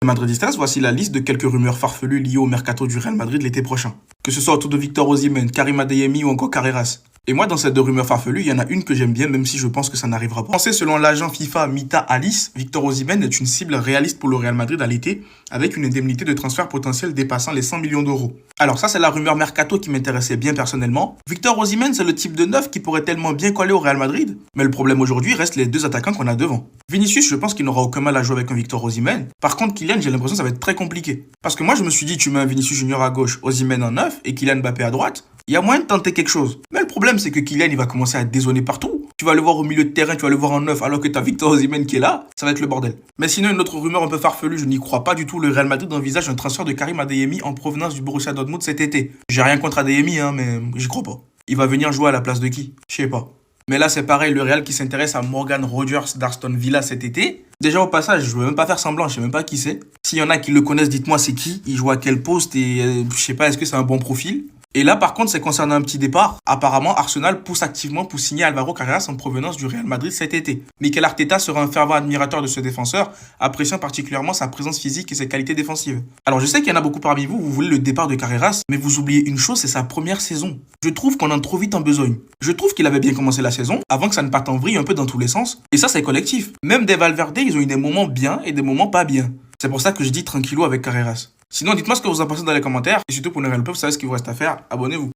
Madridistas, voici la liste de quelques rumeurs farfelues liées au mercato du Real Madrid l'été prochain. Que ce soit autour de Victor Osimhen, Karim Adeyemi ou encore Carreras. Et moi, dans ces deux rumeurs farfelues, il y en a une que j'aime bien, même si je pense que ça n'arrivera pas. Pensez, selon l'agent FIFA Mita Alice, Victor Osimhen est une cible réaliste pour le Real Madrid à l'été, avec une indemnité de transfert potentielle dépassant les 100 millions d'euros. Alors ça, c'est la rumeur mercato qui m'intéressait bien personnellement. Victor Osimhen, c'est le type de neuf qui pourrait tellement bien coller au Real Madrid. Mais le problème aujourd'hui reste les deux attaquants qu'on a devant. Vinicius, je pense qu'il n'aura aucun mal à jouer avec un Victor Osimhen. Par contre, Kylian, j'ai l'impression que ça va être très compliqué. Parce que moi, je me suis dit, tu mets un Vinicius Junior à gauche, Osimhen en neuf et Kylian Mbappé à droite. Il y a moyen de tenter quelque chose. Mais le problème, c'est que Kylian, il va commencer à dézonner partout. Tu vas le voir au milieu de terrain, tu vas le voir en neuf, alors que t'as Victor Osimhen qui est là. Ça va être le bordel. Mais sinon, une autre rumeur un peu farfelue, je n'y crois pas du tout. Le Real Madrid envisage un transfert de Karim Adeyemi en provenance du Borussia Dortmund cet été. J'ai rien contre Adeyemi, mais j'y crois pas. Il va venir jouer à la place de qui? Je sais pas. Mais là, c'est pareil, le Real qui s'intéresse à Morgan Rogers d'Aston Villa cet été. Déjà, au passage, je veux même pas faire semblant, je sais même pas qui c'est. S'il y en a qui le connaissent, dites-moi c'est qui, il joue à quel poste et je sais pas, est-ce que c'est un bon profil? Et là, par contre, c'est concernant un petit départ. Apparemment, Arsenal pousse activement pour signer Alvaro Carreras en provenance du Real Madrid cet été. Mikel Arteta sera un fervent admirateur de ce défenseur, appréciant particulièrement sa présence physique et ses qualités défensives. Alors, je sais qu'il y en a beaucoup parmi vous, vous voulez le départ de Carreras, mais vous oubliez une chose, c'est sa première saison. Je trouve qu'on entre trop vite en besogne. Je trouve qu'il avait bien commencé la saison, avant que ça ne parte en vrille un peu dans tous les sens. Et ça, c'est collectif. Même des Valverde, ils ont eu des moments bien et des moments pas bien. C'est pour ça que je dis tranquillou avec Carreras. Sinon, dites-moi ce que vous en pensez dans les commentaires. Et surtout pour ne rien louper, vous savez ce qu'il vous reste à faire. Abonnez-vous.